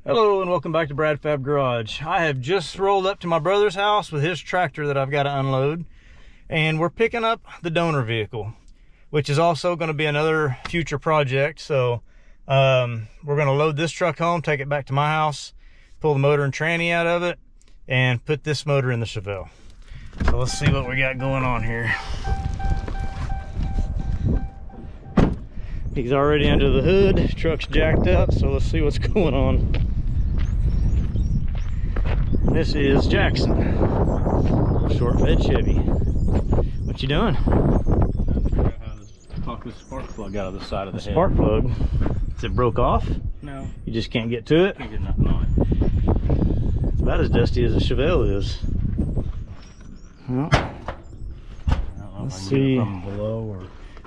Hello and welcome back to Brad Fab Garage. I have just rolled up to my brother's house with his tractor that I've got to unload, and we're picking up the donor vehicle, which is also going to be another future project. So we're going to load this truck home, take it back to my house, pull the motor and tranny out of it, and put this motor in the Chevelle. So let's see what we got going on here. He's already under the hood, truck's jacked up, so let's see what's going on. This is Jackson, short bed Chevy. What you doing? Trying to figure out how to pop this spark plug out of the side of the head. Spark plug? Is it broke off? No. You just can't get to it? Can't get nothing on it. It's about as dusty as a Chevelle is. Well, let's see from below or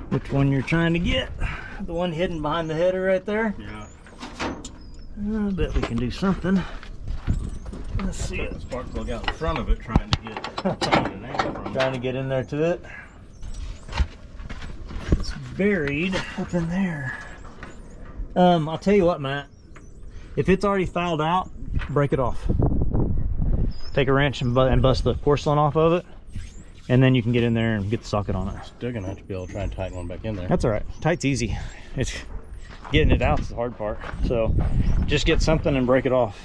which one you're trying to get. The one hidden behind the header right there? yeah. I bet we can do something. Let's see Took it. the spark plug out in front of it, trying to get an angle from it. Trying to get in there to it. It's buried up in there. I'll tell you what, Matt. If it's already fouled out, break it off. Take a wrench and bust the porcelain off of it, and then you can get in there and get the socket on it. Still gonna have to be able to try and tighten one back in there. That's all right. Tight's easy. It's getting it out is the hard part. So just get something and break it off,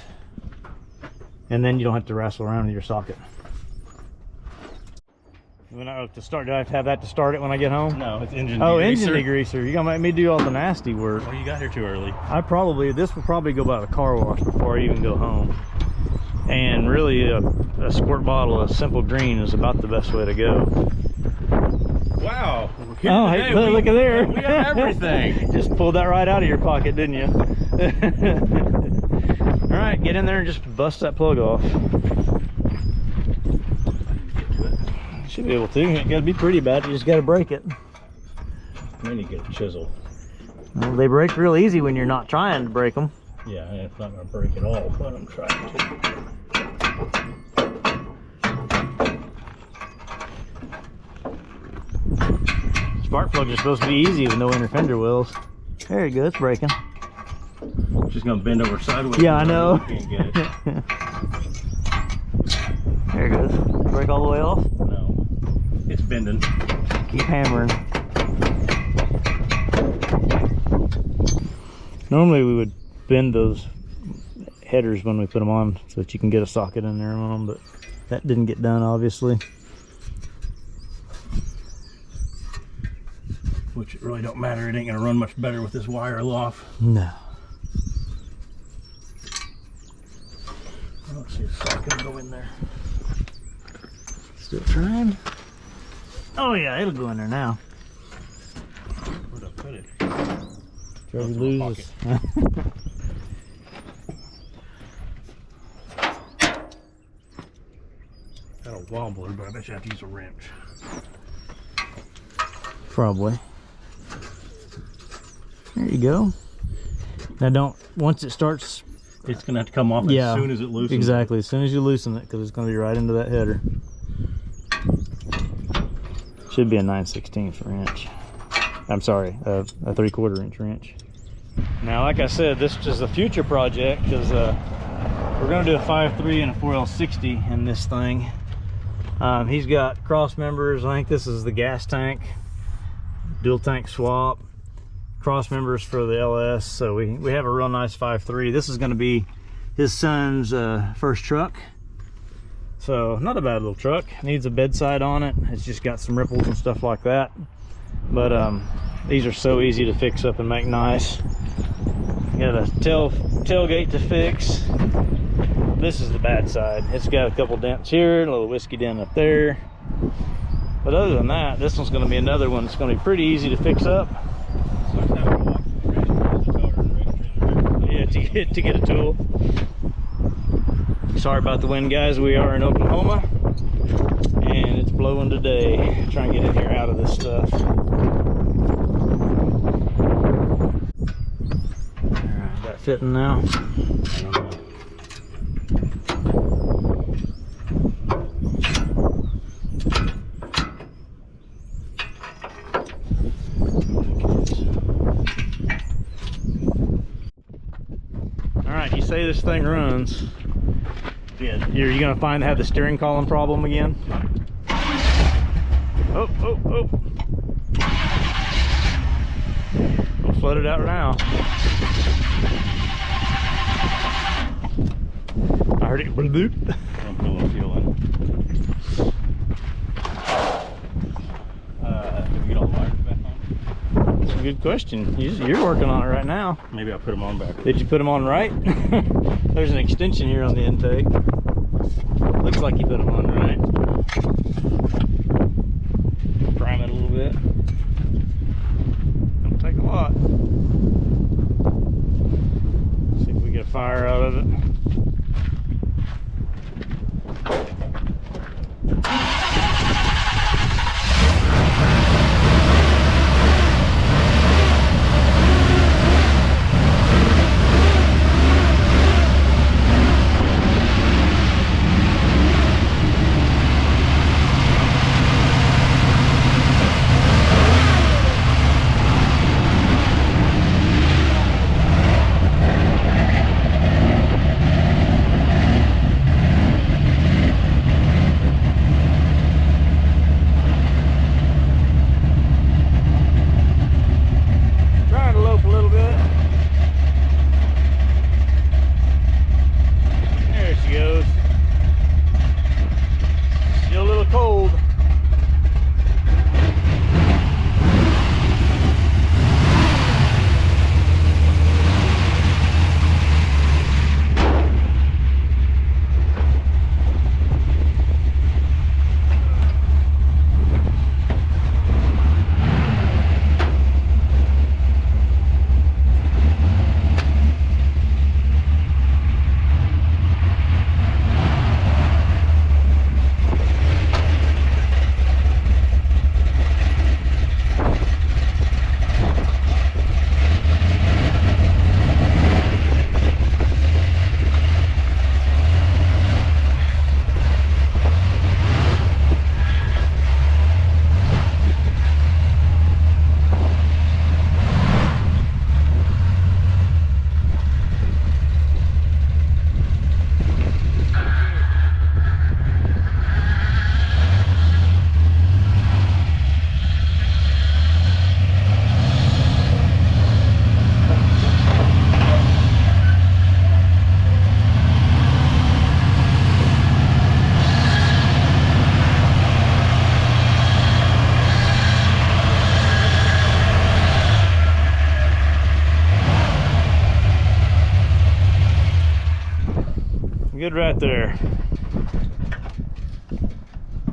and then you don't have to wrestle around with your socket. When I have to start, do I have to have that to start it when I get home? No, it's engine Oh, degreaser. engine degreaser. You're gonna make me do all the nasty work. Oh, you got here too early. This will probably go by the car wash before I even go home. And really, a squirt bottle of Simple Green is about the best way to go. Wow. Oh, hey, look at there. We have everything. Just pulled that right out of your pocket, didn't you? All right, get in there and just bust that plug off. Should be able to. You gotta be pretty about it. You just gotta break it. We need to get a chisel. Well, they break real easy when you're not trying to break them. Yeah, and it's not gonna break at all, but I'm trying to. Spark plugs are supposed to be easy with no inner fender wells. There you go, it's breaking. Just gonna bend over sideways. Yeah, I know. Can't get it. There it goes. Break all the way off? No, it's bending. Keep hammering. Normally we would bend those headers when we put them on so that you can get a socket in there on them, but that didn't get done, obviously. Which it really don't matter. It ain't gonna run much better with this wire off. No. I don't see a socket go in there. Still trying. Oh yeah, it'll go in there now. Where'd I put it? Trevor my loses. Got a wobbler, but I bet you have to use a wrench. Probably. There you go. Now once it starts, It's gonna have to come off yeah, as soon as it loosens. exactly, as soon as you loosen it, because it's going to be right into that header. Should be a 9/16 wrench. I'm sorry, a 3/4 inch wrench. Now, like I said, this is a future project because we're going to do a 5.3 and a 4L60 in this thing. He's got cross members. I think this is the gas tank, dual tank swap, cross members for the LS. So we have a real nice 5.3. This is going to be his son's first truck. So not a bad little truck. Needs a bedside on it. It's just got some ripples and stuff like that. But these are so easy to fix up and make nice. Got a tailgate to fix. This is the bad side. It's got a couple dents here, a little whiskey dent up there. But other than that, this one's going to be another one that's going to be pretty easy to fix up. Yeah, to get a tool. Sorry about the wind, guys. We are in Oklahoma and it's blowing today. Try and get in here out of this stuff. Alright, is that fitting now? I don't know. right, you say this thing runs. Yeah, you're gonna find have the steering column problem again. Oh, oh, oh. We'll float it out now. I heard it bloop. I'll put a little fuel in. Did we get all the wires back on? That's a good question. You're working on it right now. Maybe I'll put them on back. Did you put them on right? There's an extension here on the intake. Looks like you put them on right. Prime it a little bit. Don't take a lot. See if we get a fire out of it. Good right there.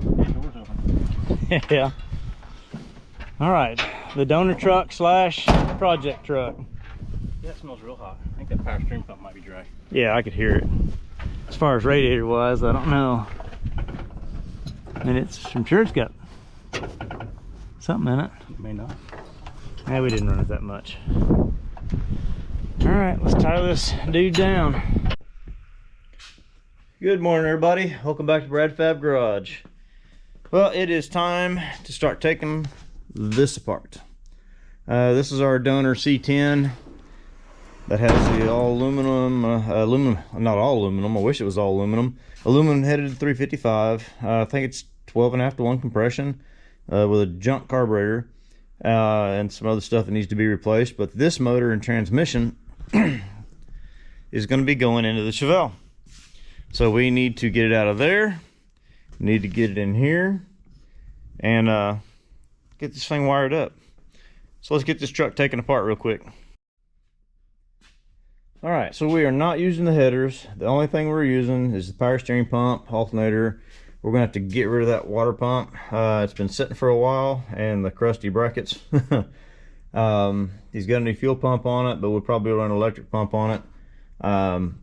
Doors open. Yeah. All right, the donor truck slash project truck. Yeah, it smells real hot. I think that power steering pump might be dry. Yeah, I could hear it. As far as radiator wise, I don't know. And I'm sure it's got something in it. It may not. Yeah, we didn't run it that much. All right, let's tie this dude down. Good morning, everybody. Welcome back to Brad Fab Garage. Well, it is time to start taking this apart. This is our donor C10 that has the all aluminum, not all aluminum, I wish it was all aluminum. Aluminum headed 355. I think it's 12.5 to 1 compression with a junk carburetor and some other stuff that needs to be replaced. But this motor and transmission is going to be going into the Chevelle. So we need to get it out of there, need to get it in here, and get this thing wired up. So let's get this truck taken apart real quick. All right, so we are not using the headers. The only thing we're using is the power steering pump, alternator. We're gonna have to get rid of that water pump. It's been sitting for a while, and the crusty brackets. He's got a new fuel pump on it, but we'll probably run an electric pump on it.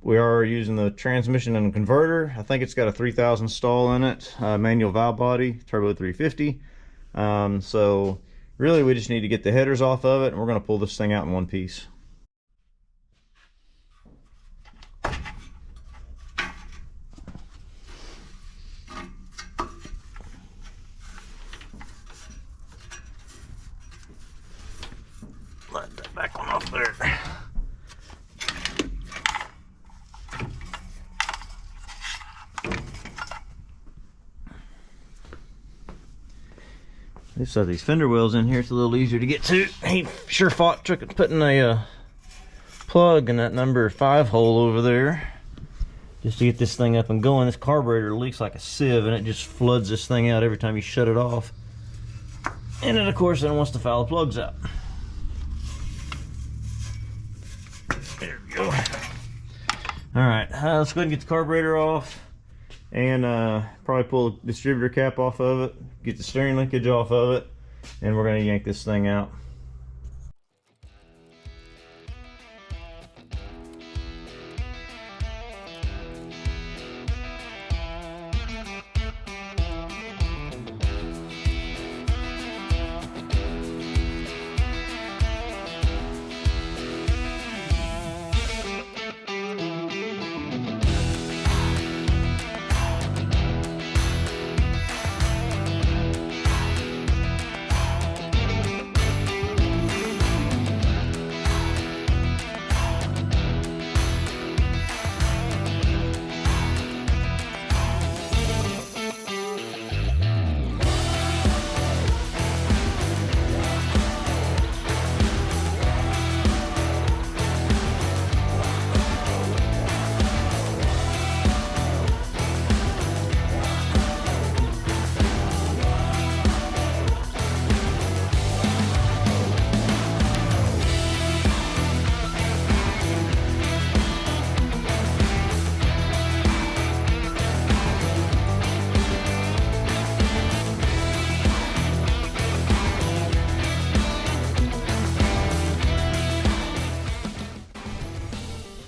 We are using the transmission and converter. I think it's got a 3000 stall in it, manual valve body, turbo 350. So really we just need to get the headers off of it, and we're going to pull this thing out in one piece. Let that back one off there. They set these fender wells in here. It's a little easier to get to. He sure fought putting a plug in that number 5 hole over there just to get this thing up and going. This carburetor leaks like a sieve, and it just floods this thing out every time you shut it off. And then, of course, it wants to foul the plugs out. There we go. All right, let's go ahead and get the carburetor off, and probably pull the distributor cap off of it, get the steering linkage off of it, and we're going to yank this thing out.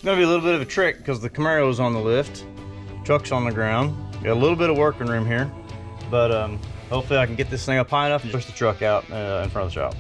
Gonna be a little bit of a trick because the Camaro's on the lift, truck's on the ground. Got a little bit of working room here, but hopefully I can get this thing up high enough and push the truck out in front of the shop.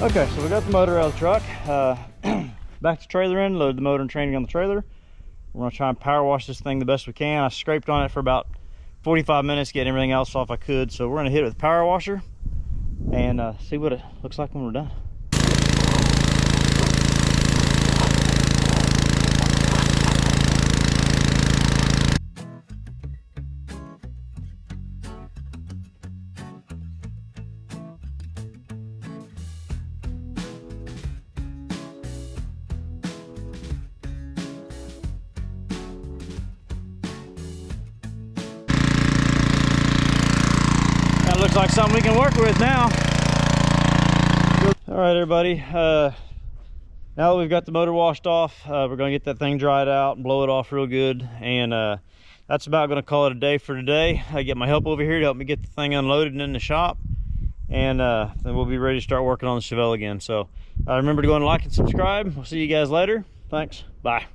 Okay, so we got the motor out of the truck. Back to trailer in, load the motor and training on the trailer. We're gonna try and power wash this thing the best we can. I scraped on it for about 45 minutes, getting everything else off I could. So we're gonna hit it with the power washer and see what it looks like when we're done. Looks like something we can work with now. All right, everybody. Now that we've got the motor washed off, we're going to get that thing dried out and blow it off real good. And that's about going to call it a day for today. I get my help over here to help me get the thing unloaded and in the shop. And then we'll be ready to start working on the Chevelle again. So remember to go and like and subscribe. We'll see you guys later. Thanks. Bye.